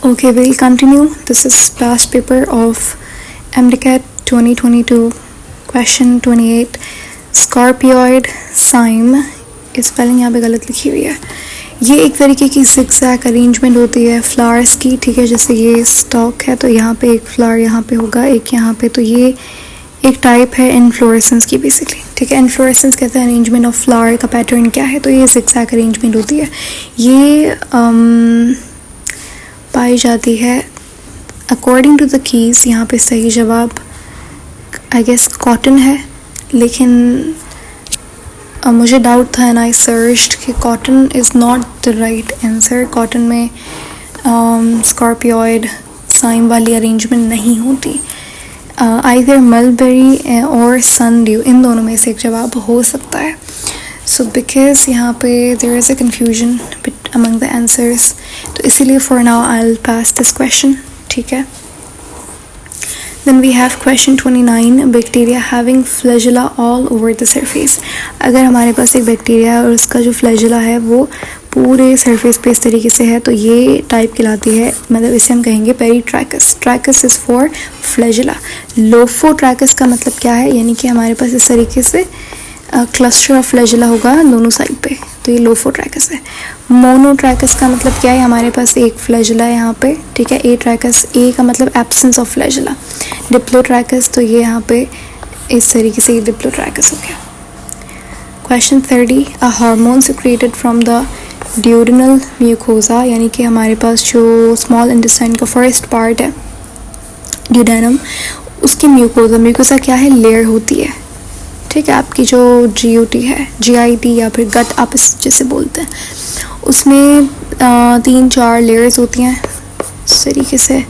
Okay, we'll continue. This is past paper of MDCAT 2022, question 28. Scorpioid cyme, spelling यहाँ पे गलत लिखी हुई है. ये एक तरीके की zigzag अरेंजमेंट होती है फ्लावर्स की, ठीक है. जैसे ये स्टॉक है तो यहाँ पे एक फ्लावर यहाँ पे होगा, एक यहाँ पे, तो ये एक टाइप है इन्फ्लोरेसेंस की बेसिकली, ठीक है. इन्फ्लोरेसेंस कहते हैं अरेंजमेंट ऑफ फ्लावर का पैटर्न क्या है, तो ये zigzag अरेंजमेंट होती है. ये पाई जाती है अकॉर्डिंग टू द कीज़. यहाँ पे सही जवाब आई गेस कॉटन है, लेकिन मुझे डाउट था एंड आई सर्च्ड कि cotton is not the right answer. Cotton में स्कॉर्पियोइड साइम वाली अरेंजमेंट नहीं होती. आइदर मलबेरी और सनड्यू, इन दोनों में से एक जवाब हो सकता है. सो बिकॉज यहाँ पे there is a confusion among the answers, तो इसीलिए for now I'll pass this question, ठीक है. Then we have question 29, bacteria having flagella all over the surface. अगर हमारे पास एक बैक्टीरिया है और उसका जो फ्लैजिला है वो पूरे सरफेस पे इस तरीके से है, तो ये टाइप कहलाती है, मतलब इसे हम कहेंगे पेरीट्रैकस. Tracks is for flagella. लोफोट्रैकस का मतलब क्या है, यानी कि हमारे पास इस तरीके से क्लस्टर ऑफ फ्लैजिला होगा दोनों साइड पे, तो ये लोफोट्रैकस है. मोनोट्रैकस का मतलब क्या है, हमारे पास एक फ्लैजिला है यहाँ पे, ठीक है. ए ट्रैकस, ए का मतलब एब्सेंस ऑफ फ्लैजिला. डिप्लोट्रैकस, तो ये यहाँ पे इस तरीके से डिप्लोट्रैकस हो गया. Question 30, a hormone secreted from the duodenal mucosa, यानी कि हमारे पास जो स्मॉल इंटेस्टाइन का फर्स्ट पार्ट है ड्यूडेनम, उसकी म्यूकोसा क्या है, लेयर होती है, ठीक है. आपकी जो GUT है, GIT या फिर गट आप इस जैसे बोलते हैं, उसमें 3-4 लेयर्स होती हैं इस तरीके से.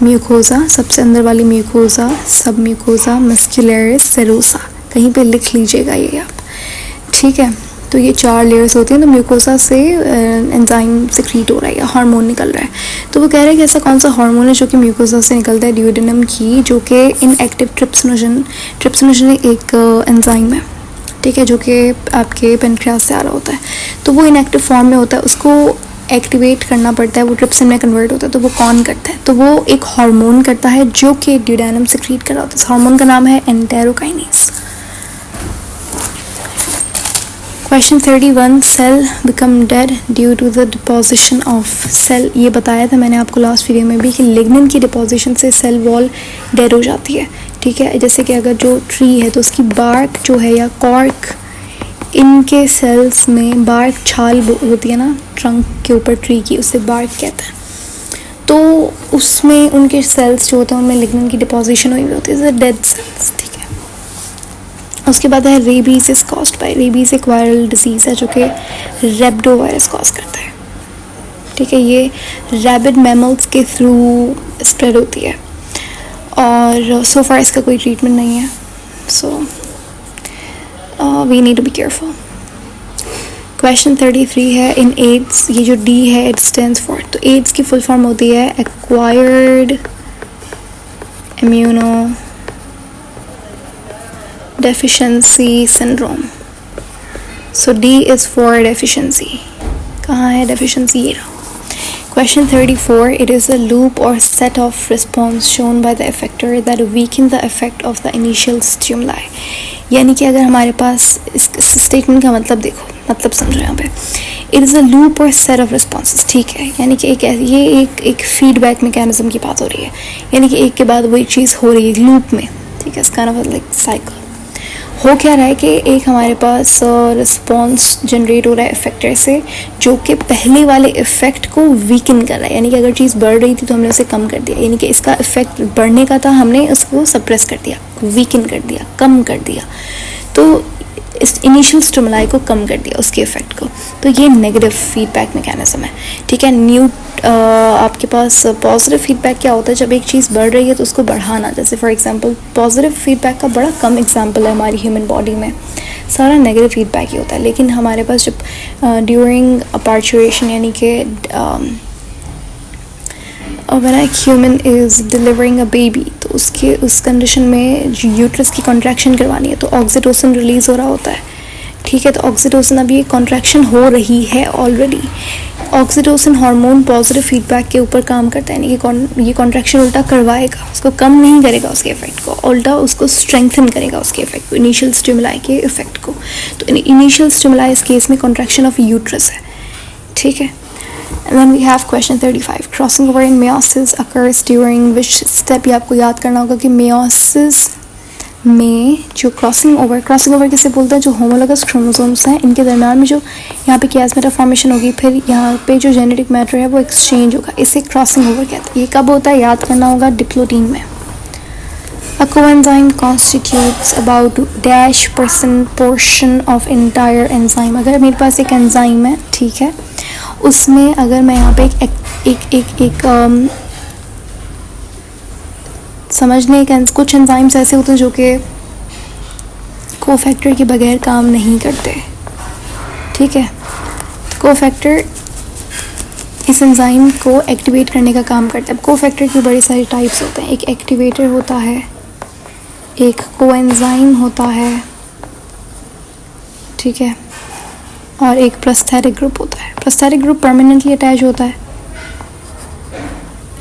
म्यूकोसा, सबसे अंदर वाली म्यूकोसा, सब म्यूकोसा, मस्कुलरिस, सेरोसा, कहीं पे लिख लीजिएगा ये आप, ठीक है. तो ये 4 लेयर्स होती हैं. तो म्यूकोसा से एंजाइम सिक्रीट हो रहा है या हार्मोन निकल रहा है. तो वो कह रहे हैं कि ऐसा कौन सा हार्मोन है जो कि म्यूकोसा से निकलता है ड्यूडेनम की, जो कि इनएक्टिव ट्रिप्सिनोजन एक एंजाइम है, ठीक है, जो कि आपके पेनक्रियास से आ रहा होता है. तो वो इनएक्टिव फॉर्म में होता है, उसको एक्टिवेट करना पड़ता है, वो ट्रिप्सिन में कन्वर्ट होता है. तो वो कौन करता है, तो वो एक हार्मोन करता है जो कि ड्यूडेनम सिक्रीट कर रहा होता है. इस हार्मोन का नाम है enterokinase. Question 31, cell become dead due to the deposition of cell. ये बताया था मैंने आपको लास्ट वीडियो में भी कि लिग्निन की डिपोजिशन से सेल वॉल डेड हो जाती है, ठीक है. जैसे कि अगर जो ट्री है तो उसकी बार्क जो है या कॉर्क, इनके सेल्स में बार्क छाल होती है ना ट्रंक के ऊपर ट्री की, उसे बार्क कहते हैं. तो उसमें उनके सेल्स जो होते हैं उनमें लिग्निन की डिपोजिशन हुई होती है, डेड सेल्स, ठीक है. उसके बाद है rabies is caused by. Rabies एक वायरल डिजीज़ है जो कि रेब्डो वायरस कॉज करता है, ठीक है. ये रैबिड मैमल्स के थ्रू स्प्रेड होती है और सो फार इसका कोई ट्रीटमेंट नहीं है. So we need to be careful. Question 33 है, इन एड्स, ये जो D है इट स्टैंड्स फॉर, तो एड्स की फुल फॉर्म होती है acquired immuno deficiency syndrome. So D is for deficiency. कहाँ है डेफिशिएंसी, ये रहा. Question 34, it is a loop और set of response shown by the effector that weaken the effect of the initial stimuli. यानी कि अगर हमारे पास इस स्टेटमेंट का मतलब देखो, मतलब समझो यहाँ पे, इट इज़ अ लूप और सेट ऑफ रिस्पॉन्सेस, ठीक है. यानी कि एक फीडबैक मैकेनिज्म की बात हो रही है, यानी कि एक के बाद वही चीज़ हो रही है लूप में, ठीक है. इसका नाम लाइक साइकिल. हो क्या रहा है कि एक हमारे पास रिस्पॉन्स जनरेट हो रहा है इफेक्टर से, जो कि पहले वाले इफ़ेक्ट को वीकन कर रहा है. यानी कि अगर चीज़ बढ़ रही थी तो हमने उसे कम कर दिया, यानी कि इसका इफेक्ट बढ़ने का था, हमने उसको सप्रेस कर दिया, वीकन कर दिया, कम कर दिया. तो इस इनिशियल स्टिमुलाई को कम कर दिया, उसके इफेक्ट को. तो ये नेगेटिव फीडबैक मैकेनिज्म है, ठीक है. आपके पास पॉजिटिव फीडबैक क्या होता है, जब एक चीज़ बढ़ रही है तो उसको बढ़ाना. जैसे फॉर एग्जांपल पॉजिटिव फीडबैक का बड़ा कम एग्जांपल है हमारी ह्यूमन बॉडी में, सारा नेगेटिव फीडबैक ही होता है. लेकिन हमारे पास जब ड्यूरिंग पार्चुरेशन, यानी कि when a human is delivering a baby, तो उस कंडीशन में यूट्रस की कॉन्ट्रैक्शन करवानी है तो ऑक्सीटोसिन रिलीज़ हो रहा होता है, ठीक है. तो ऑक्सीटोसिन, अभी ये कॉन्ट्रैक्शन हो रही है already, oxytocin hormone positive feedback के ऊपर काम करता है, यानी कि ये कॉन्ट्रैक्शन उल्टा करवाएगा, उसको कम नहीं करेगा उसके इफेक्ट को, उल्टा उसको स्ट्रेंथन करेगा उसके इफेक्ट को, इनिशियल स्टिमुलाई के इफेक्ट को। तो इनिशियल स्टिमुलाई इस केस में कॉन्ट्रैक्शन ऑफ यूट्रस है, ठीक है। And then we have question 35. Crossing over in meiosis occurs during which step? ये आपको याद करना होगा कि meiosis में जो क्रॉसिंग ओवर किसे बोलते हैं, जो होमोलोगस क्रोमोसोम्स हैं इनके दरम्यान में जो यहाँ पे कियास्मेटा फॉर्मेशन होगी, फिर यहाँ पे जो जेनेटिक मैटर है वो एक्सचेंज होगा, इसे क्रॉसिंग ओवर कहते हैं। ये कब होता है याद करना होगा, डिप्लोटीन में। A coenzyme constitutes about -% portion of entire enzyme। अगर मेरे पास एक एंजाइम है, ठीक है, उसमें अगर मैं यहाँ पे एक समझने के कुछ एंजाइम्स ऐसे होते हैं जो कि कोफैक्टर के बगैर काम नहीं करते, ठीक है। तो कोफैक्टर इस एंजाइम को एक्टिवेट करने का काम करता है। कोफैक्टर की बड़ी सारी टाइप्स होते हैं, एक एक्टिवेटर होता है, एक कोएंजाइम होता है, ठीक है, और एक प्रोस्थेटिक ग्रुप होता है। प्रोस्थेटिक ग्रुप परमानेंटली अटैच होता है।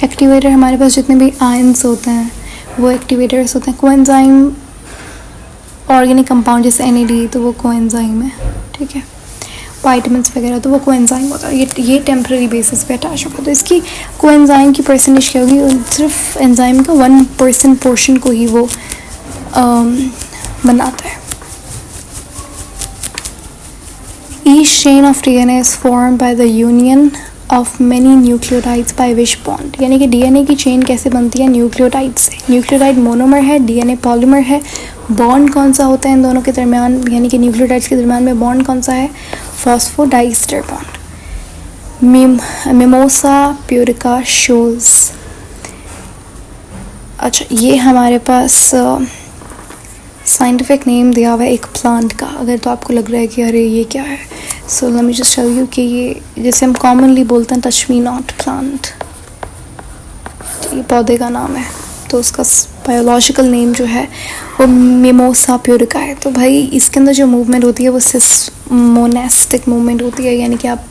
एक्टिवेटर हमारे पास जितने भी आयंस होते हैं वो एक्टिवेटर्स होते हैं। कोएंजाइम ऑर्गेनिक कंपाउंड जैसे NAD, तो वो कोएंजाइम है, ठीक है। वाइटामिन्स वगैरह तो वो कोएंजाइम होता है। ये टेम्पररी बेसिस पे अटैच होगा। तो इसकी कोएंजाइम की परसेंटेज क्या होगी, सिर्फ एंजाइम का 1% पोर्शन को ही वो बनाता है। Each chain of DNA is formed by the union of many nucleotides by which bond? यानी कि DNA की चेन कैसे बनती है, न्यूक्लियोटाइड से। न्यूक्लियोटाइड मोनोमर है, DNA पॉलीमर है। बॉन्ड कौन सा होता है इन दोनों के दरमियान, यानी कि न्यूक्लियोटाइड्स के दरमियान में बॉन्ड कौन सा है, phosphodiester bond. Mimosa pudica shows. अच्छा, ये हमारे पास साइंटिफिक नेम दिया हुआ है एक प्लांट का। अगर तो आपको लग रहा है कि अरे ये क्या है, so let me just tell you कि ये जैसे हम कॉमनली बोलते हैं टच मी नॉट प्लांट, ये पौधे का नाम है, तो उसका बायोलॉजिकल नेम जो है वो मिमोसा प्यूरिका है। तो भाई इसके अंदर जो मूवमेंट होती है वो सिस्मोनेस्टिक मूवमेंट होती है, यानी कि आप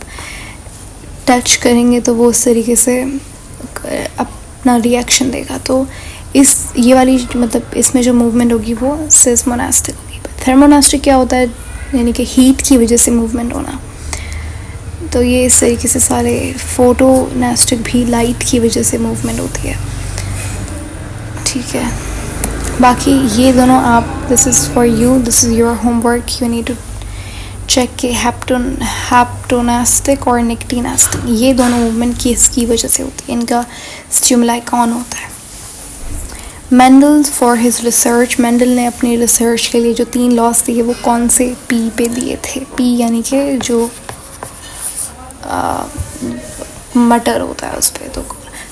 टच करेंगे तो वो उस तरीके से अपना रिएक्शन देगा। तो ये वाली मतलब इसमें जो मूवमेंट होगी वो सिस्मोनेस्टिक होगी। थर्मोनेस्टिक क्या होता है, यानी कि हीट की वजह से मूवमेंट होना। तो ये इस तरीके से सारे फोटोनेस्टिक भी लाइट की वजह से मूवमेंट होती है, ठीक है। बाकी ये दोनों आप, this is for you, this is your homework, you need to check के हैप्टोनेस्टिक और निक्टिनेस्टिक ये दोनों मूवमेंट किसकी वजह से होती है, इनका स्टिमुलाई कौन होता है। Mendel for his research, Mendel ने अपनी रिसर्च के लिए जो 3 लॉस दिए वो कौन से पी पे दिए थे। पी यानी कि जो मटर होता है उस पर, तो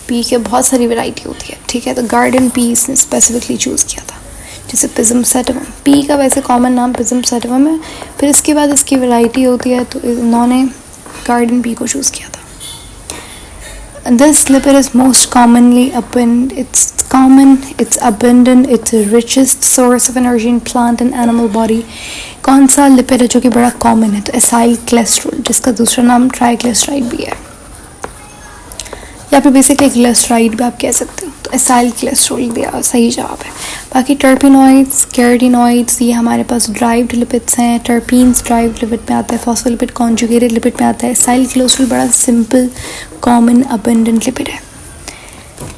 पी के बहुत सारी वैरायटी होती है, ठीक है। तो गार्डन पी इसने स्पेसिफिकली चूज़ किया था, जैसे पिज़म सेटिवम। पी का वैसे कॉमन नाम पिज़म सेटिवम है, फिर इसके बाद इसकी वैरायटी होती है, तो इन्होंने गार्डन पी को चूज़ किया था। This lipid is most commonly abundant. It's abundant. It's the richest source of energy in plant and animal body. कौन सा लिपिड है जो कि बड़ा कॉमन है, तो एसाइल कोलेस्ट्रॉल, जिसका दूसरा नाम ट्राइग्लिसराइड भी है, या फिर बेसिकली ग्लिसराइड भी आप कह सकते हो। तो एसाइल कोलेस्ट्रॉल दिया सही जवाब है। बाकी टर्पिनॉइड्स, कैरोटिनॉइड्स ये हमारे पास ड्राइव्ड लिपिड्स हैं। टर्पीन्स ड्राइव्ड लिपिड में आता है, फॉस्फोलिपिड कॉन्जुगेटेड लिपिड में आता है। एसाइल कोलेस्ट्रॉल बड़ा सिंपल कॉमन अबंडेंट लिपिड है।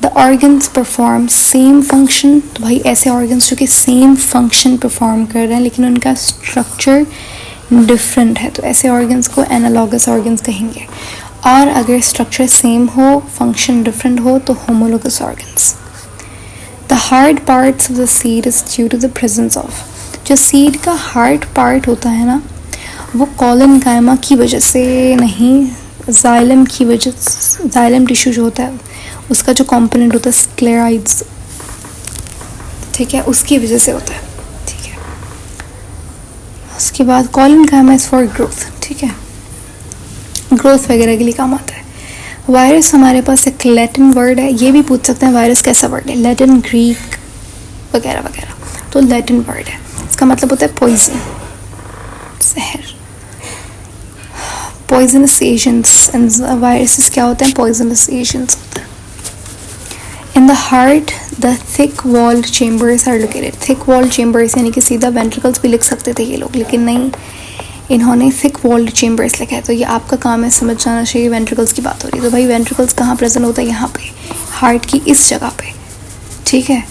The organs perform same function, तो भाई ऐसे ऑर्गन्स जो कि सेम फंक्शन परफॉर्म कर रहे हैं लेकिन उनका स्ट्रक्चर डिफरेंट है, तो ऐसे ऑर्गन्स को एनालॉगस ऑर्गन्स कहेंगे। और अगर स्ट्रक्चर सेम हो, फंक्शन डिफरेंट हो, तो homologous organs. The hard parts of the seed is due to the presence of, जो सीड का हार्ड पार्ट होता है ना, वो कॉलन कायमा की वजह से नहीं, जाइलम की वजह, जाइलम टिश्यू जो होता है उसका जो कंपोनेंट होता है स्क्लेराइड्स, ठीक है, उसकी वजह से होता है, ठीक है। उसके बाद कॉलन कायमा इज फॉर ग्रोथ, ठीक है, ग्रोथ वगैरह के लिए काम आता है। वायरस हमारे पास एक लैटिन वर्ड है, ये भी पूछ सकते हैं वायरस कैसा वर्ड है, लैटिन, ग्रीक वगैरह वगैरह, तो लैटिन वर्ड है, इसका मतलब होता है पॉइजन, जहर। पॉइजनस एजेंट्स, वायरसेस क्या होते हैं? पॉइजनस एजेंट्स होते हैं। In the heart the thick walled chambers are located. Thick walled chambers यानी कि सीधा वेंट्रिकल्स भी लिख सकते थे ये लोग, लेकिन नहीं, इन्होंने थिक वॉल्ड चेम्बर्स लिखा है। तो ये आपका काम है समझ जाना चाहिए, वेंट्रिकल्स की बात हो रही है। तो भाई वेंट्रिकल्स कहाँ प्रेजेंट होता है? यहाँ पे, हार्ट की इस जगह पे, ठीक है।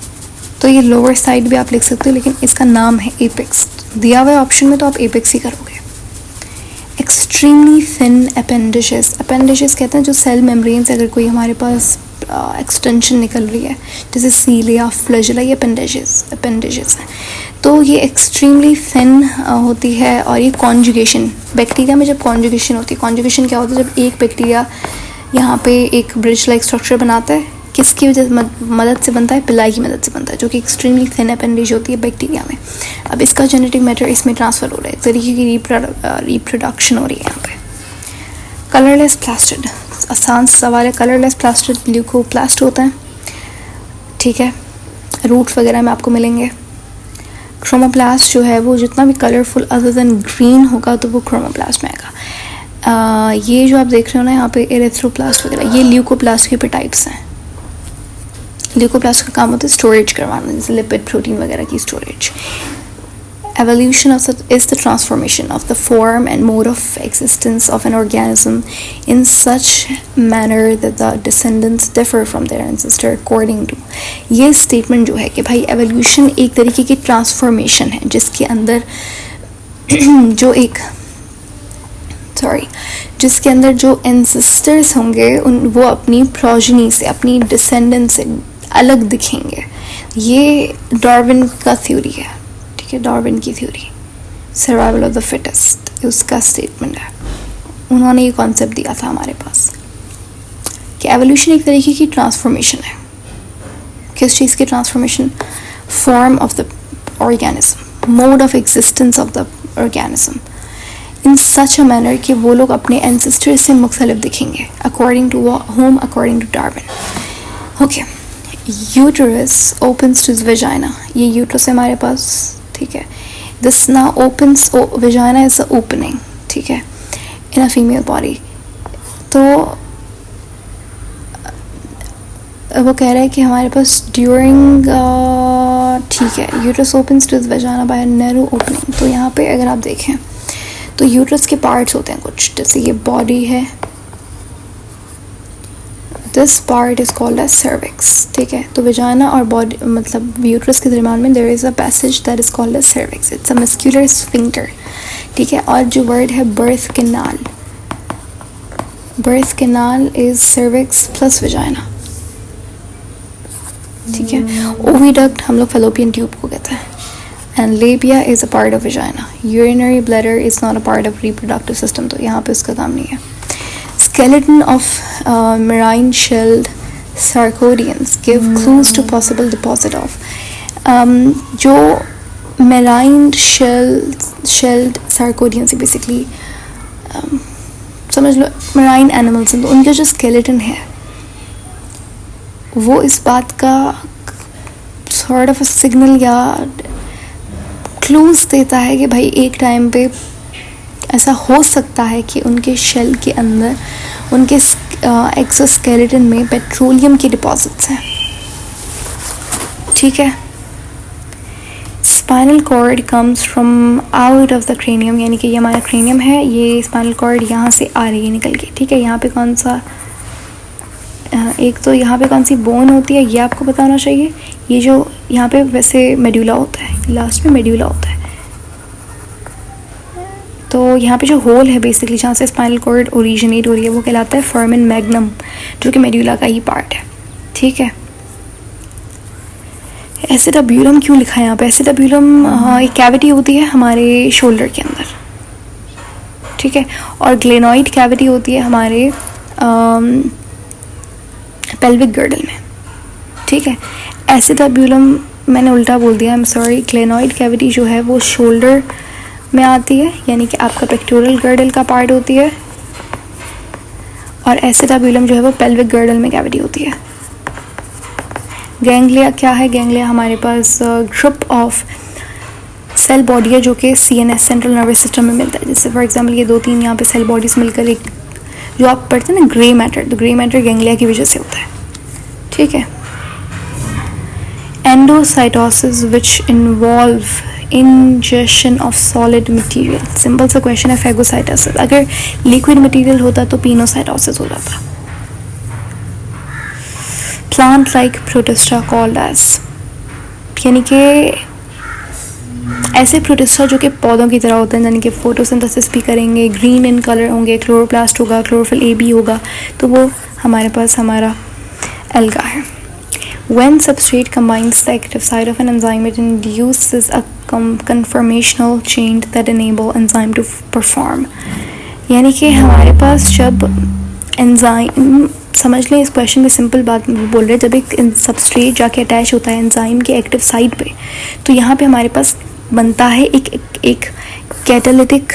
तो ये लोअर साइड भी आप लिख सकते हो, लेकिन इसका नाम है एपेक्स। दिया हुआ ऑप्शन में तो आप एपेक्स ही करोगे। Extremely thin appendages. अपेंडेजेस कहते हैं जो सेल मेम्ब्रेन से अगर कोई हमारे पास एक्सटेंशन निकल रही है, जैसे सीलिया, फ्लैजेला, ये अपेंडेजेस हैं। तो ये एक्सट्रीमली थिन होती है। और ये कॉन्जुगेशन, बैक्टीरिया में जब कॉन्जुगेशन होती है, कॉन्जुगेशन क्या होता है? जब एक बैक्टीरिया यहाँ पे एक ब्रिज लाइक स्ट्रक्चर बनाता है, किसकी वजह मदद से बनता है? पिलाई की मदद से बनता है, जो कि एक्सट्रीमली थिन अपेंडेज होती है बैक्टीरिया में। अब इसका जेनेटिक मैटर इसमें ट्रांसफ़र हो रहा है, एक तरीके की रिप्रोडक्शन हो रही है यहाँ पे। कलरलेस प्लास्टिड, आसान सवाल है। कलरलेस प्लास्टिड ल्यूकोप्लास्ट होता है, ठीक है। रूट्स वगैरह में आपको मिलेंगे। क्रोमोप्लास्ट जो है वो जितना भी कलरफुल अदर देन ग्रीन होगा तो वो क्रोमोप्लास्ट में आएगा। ये जो आप देख रहे हो ना यहाँ पे एरिथ्रोप्लास्ट वगैरह, ये ल्यूकोप्लास्ट के टाइप्स हैं। ल्यूकोप्लास्ट का काम होता है स्टोरेज करवाना, जैसे लिपिड, प्रोटीन वगैरह की storage. Evolution is the transformation of the form and mode of existence of an organism in such manner that the descendants differ from their ancestor according to। ये statement जो है कि भाई evolution एक तरीके की transformation है जिसके अंदर जिसके अंदर जो ancestors होंगे वो अपनी progeny से, अपनी descendants से अलग दिखेंगे। ये डार्विन का थ्योरी है, डार्विन की theory, survival of the fittest, उसका स्टेटमेंट है। उन्होंने ये कॉन्सेप्ट दिया था हमारे पास कि एवोल्यूशन एक तरीके की ट्रांसफॉर्मेशन है। किस चीज़ की transformation? Form of the organism, mode of existence of the organism in such a manner कि वो लोग अपने एंसेस्टर से मुख्तलिफ दिखेंगे। According to home, according to Darwin. Okay, uterus opens to vagina, ये यूटरस है हमारे पास, ठीक है। दिस ना opens, vagina is the opening, ठीक है, इन अ फीमेल बॉडी। तो वो कह रहा है कि हमारे पास ड्यूरिंग, ठीक है, uterus opens to vagina by narrow opening. तो यहाँ पे अगर आप देखें तो यूटरस के पार्ट्स होते हैं कुछ, जैसे ये बॉडी है, this part is called as cervix, ठीक है। तो वेजाइना और बॉडी मतलब यूट्रस के दरमियान में there is a passage that is called as cervix, it's a muscular sphincter, ठीक है। और जो वर्ड है birth canal, birth canal is cervix plus vagina, ठीक है। ओविडक्ट हम लोग फैलोपियन ट्यूब को कहते हैं, and लेबिया is a part of vagina. Urinary bladder is not a part of reproductive system, तो यहाँ पे उसका काम नहीं है। Skeleton of marine shelled sarcodians give clues to possible deposit of। जो marine shelled sarcodians बेसिकली समझ लो marine animals हैं, तो उनका जो skeleton है वो इस बात का sort of a signal या clues देता है कि भाई एक टाइम पे ऐसा हो सकता है कि उनके शेल के अंदर, उनके एक्सोस्केलेटन में पेट्रोलियम की डिपॉजिट्स हैं, ठीक है। Spinal cord comes from out of the cranium, यानी कि ये हमारा क्रेनियम है, ये स्पाइनल कॉर्ड यहाँ से आ रही है निकल के, ठीक है। यहाँ पे कौन सा, एक तो यहाँ पे कौन सी बोन होती है ये आपको पता होना चाहिए। ये जो यहाँ पे वैसे मेड्यूला होता है, लास्ट में मेड्यूला होता है। तो यहाँ पे जो होल है बेसिकली जहाँ से स्पाइनल कॉर्ड ओरिजिनेट हो रही है वो कहलाता है फोरामेन मैग्नम, जो कि मेड्यूला का ही पार्ट है, ठीक है। एसिटाब्यूलम क्यों लिखा है यहाँ पे? एसिटाब्यूलम एक कैविटी होती है हमारे शोल्डर के अंदर, ठीक है। और ग्लेनॉइड कैविटी होती है हमारे पेल्विक गर्डल में, ठीक है। एसिटाब्यूलम मैंने उल्टा बोल दिया, I am sorry. Glenoid cavity जो है वो शोल्डर में आती है, यानी कि आपका पेक्टोरल गर्डल का पार्ट होती है, और एसिटाब्यूलम जो है वो पेल्विक गर्डल में कैविटी होती है। गैंग्लिया क्या है? गैंग्लिया हमारे पास ग्रुप ऑफ सेल बॉडी है जो कि CNS सेंट्रल नर्वस सिस्टम में मिलता है। जैसे फॉर एग्जांपल ये 2-3 यहाँ पे सेल बॉडीज मिलकर एक जो आप पढ़ते हैं ना ग्रे मैटर, तो ग्रे मैटर गैंग्लिया की वजह से होता है, ठीक है। Endocytosis which involve ingestion of solid material, simple सा क्वेश्चन है। फैगोसाइटोसिस, अगर लिक्विड मटेरियल होता तो पिनोसाइटोसिस हो जाता। Plant like protista called as, यानी कि ऐसे प्रोटिस्टा जो कि पौधों की तरह होते हैं, यानी कि फोटोसिंथेसिस भी करेंगे, ग्रीन इन कलर होंगे, क्लोरोप्लास्ट होगा, क्लोरोफिल ए बी होगा, तो वो हमारे पास हमारा एल्गा है। When substrate combines the active site of an enzyme, it induces a conformational change that enable enzyme to perform. यानी कि हमारे पास जब एंजाइम, समझ लें इस क्वेश्चन में सिंपल बात बोल रहे हैं, जब एक सबस्ट्रेट जाके अटैच होता है एंजाइम के एक्टिव साइट पे, तो यहाँ पे हमारे पास बनता है एक कैटालिटिक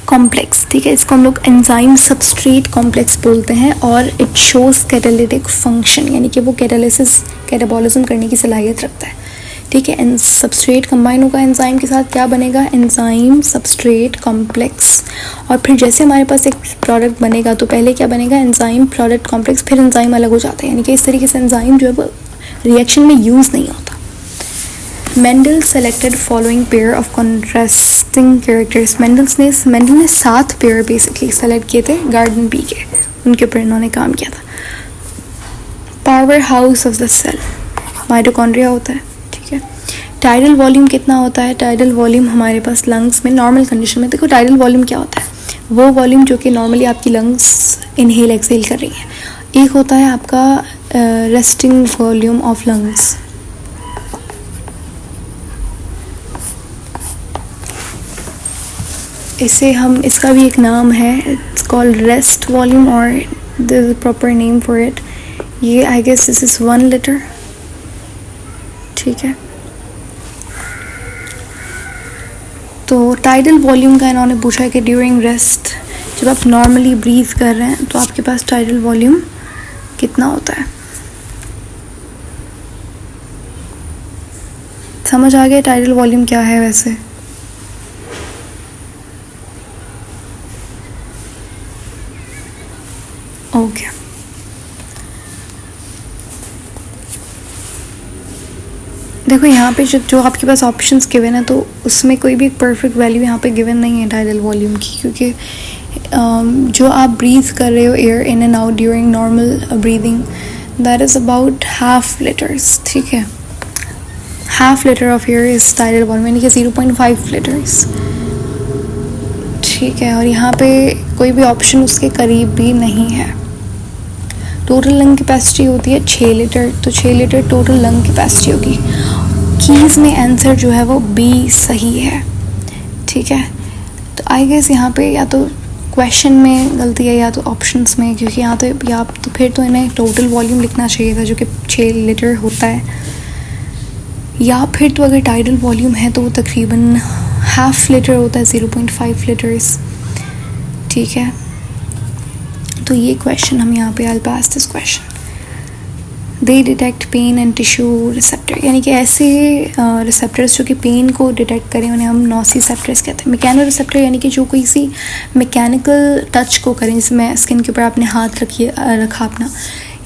कॉम्प्लेक्स, ठीक है। इसको हम लोग एंजाइम सबस्ट्रेट कॉम्प्लेक्स बोलते हैं, और इट शोज कैटालिटिक फंक्शन, यानी कि वो कैटालिसिस कैटाबॉलिज्म करने की सलाहियत रखता है, ठीक है। सबस्ट्रेट कंबाइन होगा एंजाइम के साथ, क्या बनेगा, एंजाइम सबस्ट्रेट कॉम्प्लेक्स। और फिर जैसे हमारे पास एक प्रोडक्ट बनेगा तो पहले क्या बनेगा, एंजाइम प्रोडक्ट कॉम्प्लेक्स, फिर एंजाइम अलग हो जाता है, यानी कि इस तरीके से एंजाइम जो है वो रिएक्शन में यूज़ नहीं होता। Mendel selected following pair of contrasting characters, Mendel ने 7 पेयर बेसिकली सेलेक्ट किए थे गार्डन बी के, उनके ऊपर इन्होंने काम किया था। Power house of the cell mitochondria होता है, ठीक है। टाइडल वॉल्यूम कितना होता है, टाइडल वॉल्यूम हमारे पास लंग्स में नॉर्मल कंडीशन में, देखो टाइडल वॉल्यूम क्या होता है, वो वॉल्यूम जो कि नॉर्मली आपकी लंग्स इनहेल एक्सहेल कर रही है। एक होता है आपका रेस्टिंग वॉल्यूम ऑफ लंग्स, इसे हम, इसका भी एक नाम है, इट्स कॉल्ड रेस्ट वॉल्यूम, और this is proper name for it. ये I guess this is 1 litre, ठीक है। तो टाइडल वॉल्यूम का इन्होंने पूछा है कि ड्यूरिंग रेस्ट, जब आप नॉर्मली ब्रीथ कर रहे हैं तो आपके पास टाइडल वॉल्यूम कितना होता है। समझ आ गया टाइडल वॉल्यूम क्या है वैसे। ओके, देखो यहाँ पे जो आपके पास ऑप्शंस गिवन है, तो उसमें कोई भी परफेक्ट वैल्यू यहाँ पे गिवन नहीं है टाइडल वॉल्यूम की, क्योंकि जो आप ब्रीथ कर रहे हो air in and out during normal breathing, that is about 1/2 litres, ठीक है। 1/2 litre of air is tidal volume, यानी कि 0.5 लीटर्स, ठीक है। और यहाँ पे कोई भी ऑप्शन उसके करीब भी नहीं है। टोटल लंग कैपेसिटी होती है 6 लीटर, तो 6 लीटर टोटल लंग कैपेसिटी होगी। कीज़ में आंसर जो है वो बी सही है, ठीक है। तो आई गेस यहाँ पे या तो क्वेश्चन में गलती है या तो ऑप्शंस में, क्योंकि यहाँ तो या तो फिर तो इन्हें टोटल वॉल्यूम लिखना चाहिए था जो कि 6 लीटर होता है, या फिर तो अगर टाइडल वॉल्यूम है तो वो तकरीबन 1/2 लीटर होता है, 0.5 लीटर्स, ठीक है। तो ये क्वेश्चन हम यहाँ पे, I will pass this question. They detect pain and tissue receptor, यानी कि ऐसे रिसेप्टर्स जो कि पेन को डिटेक्ट करें उन्हें हम नोसिसेप्टर्स कहते हैं। मैकेनो रिसेप्टर यानी कि जो कोई सी मैकेनिकल टच को करें, जिसमें स्किन के ऊपर आपने हाथ रखा अपना,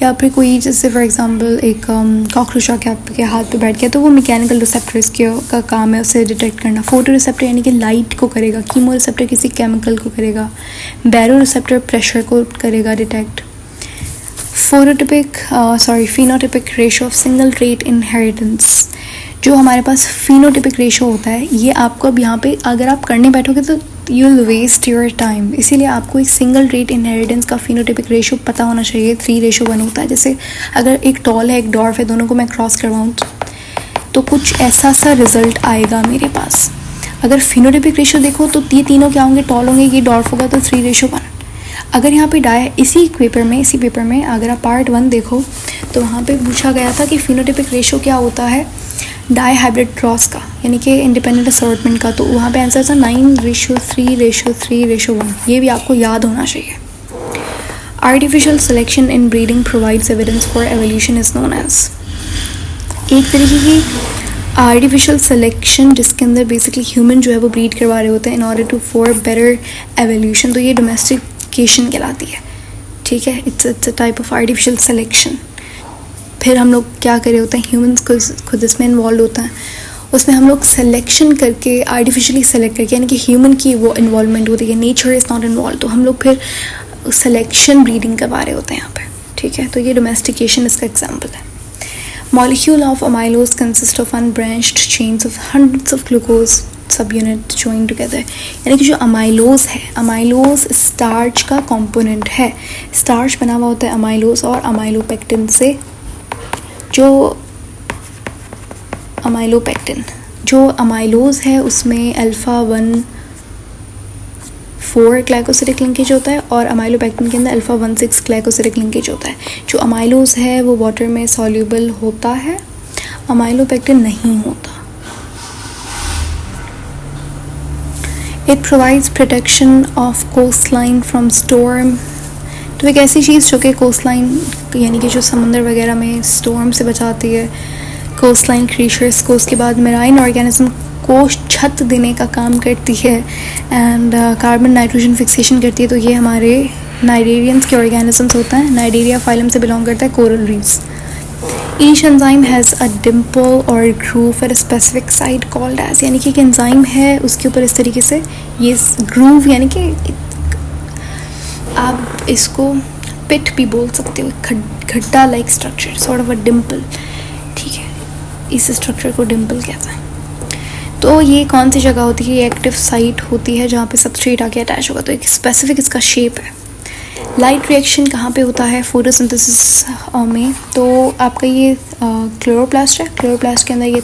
या फिर कोई जैसे फॉर एग्जांपल एक कॉकरोच आके आपके हाथ पे बैठ गया, तो वो मैकेनिकल रिसेप्टर्स का काम है उसे डिटेक्ट करना। फोटो रिसेप्टर यानी कि लाइट को करेगा, कीमो रिसेप्टर किसी केमिकल को करेगा, बैरो रिसेप्टर प्रेशर को करेगा detect. Phenotypic ratio of single trait inheritance, जो हमारे पास फिनोटिपिक रेशो होता है, ये आपको अब यहाँ पे अगर आप करने बैठोगे तो you will waste your time, इसीलिए आपको एक सिंगल ट्रेट इनहेरिटेंस का फिनोटिपिक रेशो पता होना चाहिए। 3:1 होता है। जैसे अगर एक टॉल है एक डॉर्फ है, दोनों को मैं क्रॉस करवाऊँ तो कुछ ऐसा सा रिजल्ट आएगा मेरे पास। अगर फिनोटिपिक रेशो देखो तो ये तीनों क्या होंगे, टॉल होंगे, ये डॉर्फ होगा, तो 3:1। अगर यहाँ पे इसी पेपर में अगर आप पार्ट 1 देखो तो वहाँ पे पूछा गया था कि फिनोटिपिक रेशो क्या होता है डाई हाइब्रिड क्रॉस का, यानी कि इंडिपेंडेंट असॉर्टमेंट का, तो वहाँ पे आंसर था 9:3:3:1। ये भी आपको याद होना चाहिए। Artificial selection in breeding provides evidence for evolution is known as, एक तरीके की आर्टिफिशियल सिलेक्शन, जिसके अंदर बेसिकली ह्यूमन जो है वो ब्रीड करवा रहे होते हैं in order to for better evolution, तो ये डोमेस्टिकेशन कहलाती है, ठीक है। It's a type of artificial selection. फिर हम लोग क्या कर रहे होते हैं, ह्यूमंस खुद इसमें इन्वॉल्व होता है, उसमें हम लोग सिलेक्शन करके आर्टिफिशियली सेलेक्ट करके, यानी कि ह्यूमन की वो इन्वॉल्वमेंट होती है, नेचर इज़ नॉट इन्वॉल्व, तो हम लोग फिर सिलेक्शन ब्रीडिंग करवा रहे होते हैं यहाँ पे, ठीक है। तो ये डोमेस्टिकेशन इसका एग्जाम्पल है। Molecule of amylose consists of unbranched chains of hundreds of glucose subunit joined together। यानी कि जो अमाइलोज है, अमाइलोज स्टार्च का कंपोनेंट है, स्टार्च बना हुआ होता है अमाइलोज और अमाइलोपेक्टिन से। जो अमाइलोज है उसमें अल्फ़ा 1,4 ग्लाइकोसिडिक लिंकेज होता है और अमाइलोपेक्टिन के अंदर अल्फ़ा 1,6 ग्लाइकोसिडिक लिंकेज होता है। जो अमाइलोज है वो वाटर में सॉल्यूबल होता है, अमाइलोपेक्टिन नहीं होता। It provides protection of coastline from storm. तो एक ऐसी चीज़ जो कि कोस्टलाइन यानी कि जो समुंदर वगैरह में स्टॉर्म से बचाती है, कोस्टलाइन क्रीचर्स को, उसके बाद मेराइन ऑर्गेनिज्म को छत देने का काम करती है एंड कार्बन नाइट्रोजन फिक्सेशन करती है। तो ये हमारे नाइडेरियंस के ऑर्गेनिजम्स होते हैं, नाइडेरिया फाइलम से बिलोंग करता है, coral reefs. Each enzyme has a dimple और groove at a specific site called as, यानी कि एक एंजाइम है उसके ऊपर इस तरीके से ये ग्रूव, यानी कि आप इसको पिट भी बोल सकते हो, खड्डा like structure, sort of a Dimple, ठीक है। इस स्ट्रक्चर को डिम्पल कहते हैं। तो ये कौन सी जगह होती है, ये एक्टिव साइट होती है जहाँ पे सबस्ट्रेट आके अटैच होगा, तो एक स्पेसिफिक इसका शेप है। लाइट रिएक्शन कहाँ पे होता है, फोटोसिंथेसिस में। तो आपका ये क्लोरोप्लास्ट है, क्लोरोप्लास्ट के अंदर ये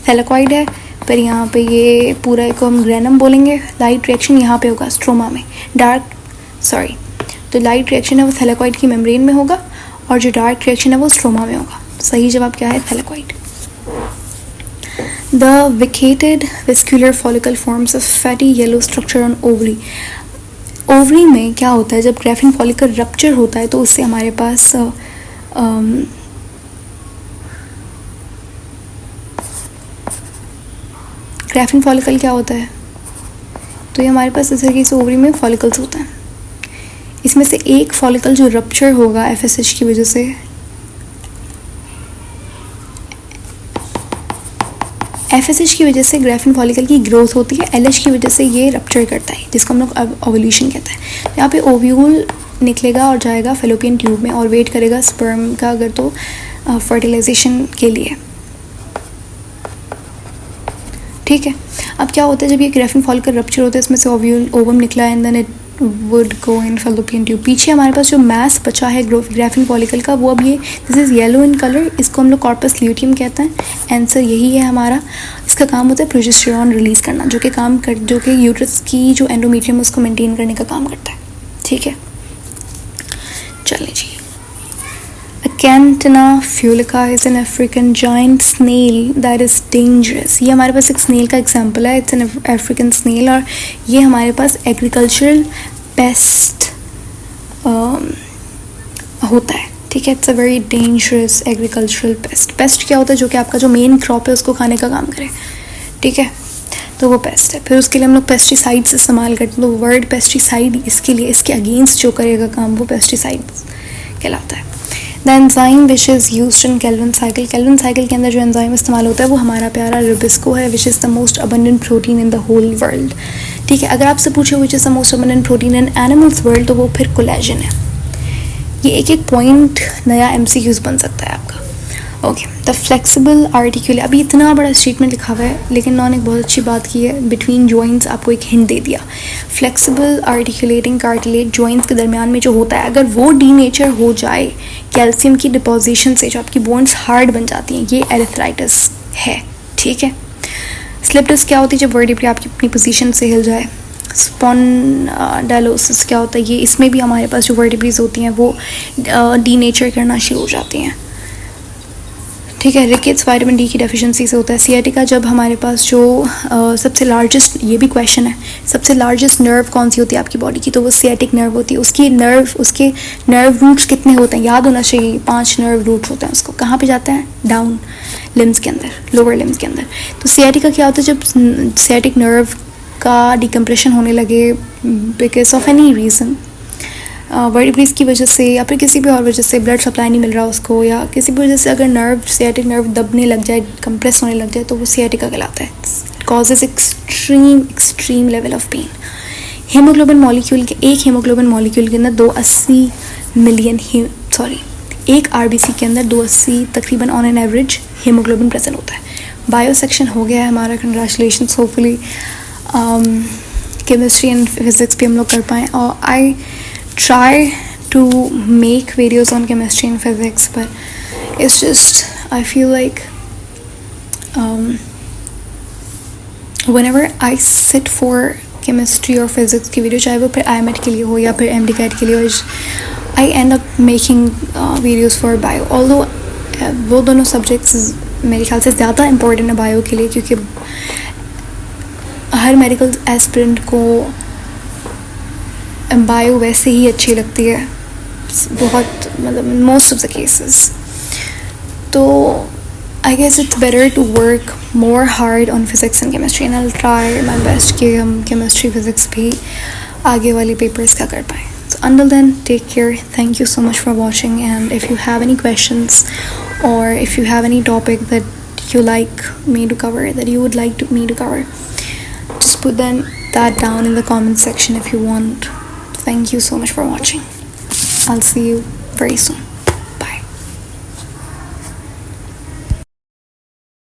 थैलेकॉइड है, पर यहाँ पे ये पूरा को हम ग्रेनम बोलेंगे। लाइट रिएक्शन यहाँ पे होगा स्ट्रोमा में, तो लाइट रिएक्शन है वो थैलेकॉइड की मेम्ब्रेन में होगा और जो डार्क रिएक्शन है वो स्ट्रोमा में होगा। सही जवाब क्या है, thylakoid. The vacated vascular follicle forms a fatty yellow structure on ovary। Ovary में क्या होता है, जब ग्राफिन फॉलिकल रप्चर होता है तो उससे हमारे पास ग्राफिन फॉलिकल क्या होता है, तो ये हमारे पास इस तरीके से ओवरी में फॉलिकल्स होते हैं। इसमें से एक फॉलिकल जो रप्चर होगा एफएसएच की वजह से, एफएसएच की वजह से ग्राफिन फॉलिकल की ग्रोथ होती है, एलएच की वजह से ये रप्चर करता है, जिसको हम लोग ओवल्यूशन कहते हैं। यहाँ पे ओव्यूल निकलेगा और जाएगा फेलोपियन ट्यूब में और वेट करेगा स्पर्म का, अगर तो फर्टिलाइजेशन के लिए, ठीक है। अब क्या होता है, जब ये ग्राफिन फॉलिकल रप्चर होता है, इसमें से ओवम निकला and then it would go in fallopian tube. पीछे हमारे पास जो मैस बचा है ग्राफिन फॉलिकल का, वो अब ये this is yellow in colour, इसको हम लोग कॉर्पस ल्यूटियम कहते हैं। आंसर यही है हमारा। इसका काम होता है प्रोजेस्टेरॉन रिलीज़ करना, जो कि यूट्रस की जो एंडोमेट्रियम है उसको मेंटेन करने का काम करता है, ठीक है। चलिए जी, Acanthina fulica is an African giant snail that is dangerous। ये हमारे पास एक स्नेल का एग्जाम्पल है, इट्स एन अफ्रीकन स्नेल, और ये हमारे पास एग्रीकल्चरल पेस्ट होता है, ठीक है। It's a very dangerous agricultural paste. Paste क्या होता है, जो कि आपका जो मेन क्रॉप है उसको खाने का काम करे, ठीक है, तो वो पेस्ट है। फिर उसके लिए हम लोग पेस्टिसाइड्स इस्तेमाल करते हैं, तो वर्ड पेस्टिसाइड इसके लिए, इसके अगेंस्ट जो करेगा काम वो पेस्टिसाइड्स कहलाता है। The enzyme which is used in Calvin cycle, Calvin cycle के अंदर जो एंजाइम इस्तेमाल होता है वो हमारा प्यारा रुबिस्को है, which is the most abundant protein in the whole world, ठीक है। अगर आपसे पूछे which is the most abundant protein in animals world, तो वो फिर कोलेजन है। ये एक एक पॉइंट नया MCQs बन सकता है आपका, ओके। द फ्लेक्सिबल आर्टिकुलेट, अभी इतना बड़ा स्टेटमेंट लिखा हुआ है, लेकिन उन्होंने एक बहुत अच्छी बात की है, बिटवीन जॉइंट्स आपको एक हिंट दे दिया। फ्लेक्सिबल आर्टिकुलेटिंग कार्टिलेज जॉइंट्स के दरमियान में जो होता है, अगर वो डीनेचर हो जाए कैल्शियम की डिपोजिशन से, जो आपकी बोन्स हार्ड बन जाती हैं, ये एरिथ्राइटिस है, ठीक है। स्लिप डिस्क क्या होती है, जब वर्टिब्रा आपकी अपनी पोजीशन से हिल जाए। स्पॉन्डाइलोसिस क्या होता है, ये इसमें भी हमारे पास जो वर्टिब्रेज होती हैं वो डीनेचर करना शुरू हो जाती हैं, ठीक है, रिकेट्स विटामिन डी की डेफिशिएंसी से होता है। सियाटिका जब हमारे पास जो सबसे लार्जेस्ट, ये भी क्वेश्चन है, सबसे लार्जेस्ट नर्व कौन सी होती है आपकी बॉडी की, तो वो सियाटिक नर्व होती है। उसके नर्व रूट्स कितने होते हैं, याद होना चाहिए, 5 नर्व रूट होते हैं। उसको कहाँ पे जाते हैं, डाउन लिम्स के अंदर, लोअर लिम्स के अंदर। तो सियाटिका क्या होता है, जब सियाटिक नर्व का डिकम्प्रेशन होने लगे बिकॉज ऑफ एनी रीज़न, वर्टिब्रेस की वजह से या फिर किसी भी और वजह से ब्लड सप्लाई नहीं मिल रहा उसको, या किसी भी वजह से अगर सियाटिक नर्व दबने लग जाए, कंप्रेस होने लग जाए, तो वो सियाटिका कहलाता है। It causes extreme level of pain. Haemoglobin molecule के, एक हीमोग्लोबिन मॉलिक्यूल के अंदर 280 मिलियन एक आरबीसी के अंदर 280 तकरीबन on an average haemoglobin present होता है। बायो सेक्शन हो गया है हमारा, congratulations. Hopefully chemistry and physics भी हम लोग कर पाएँ। और आई try to make videos on chemistry and physics, but it's just I feel like whenever I sit for chemistry or physics की वीडियो, चाहे वो फिर IMET के लिए हो या फिर MDCAT के लिए हो, I end up making videos for bio, although वो दोनों subjects मेरे ख्याल से ज़्यादा important है bio के लिए, क्योंकि हर मेडिकल एस्पिरेंट को बायो वैसे ही अच्छी लगती है, बहुत, मतलब मोस्ट ऑफ द केसेस। तो I guess it's better to work more hard on physics and chemistry, and I will try my best कि हम केमिस्ट्री फिज़िक्स भी आगे वाले पेपर्स का कर पाएँ। सो until then, take care. Thank you so much for watching, and if you have any questions or if you have any topic that you like me to cover, that you would like me to cover, just put that down in the comment section if you want. Thank you so much for watching. I'll see you very soon.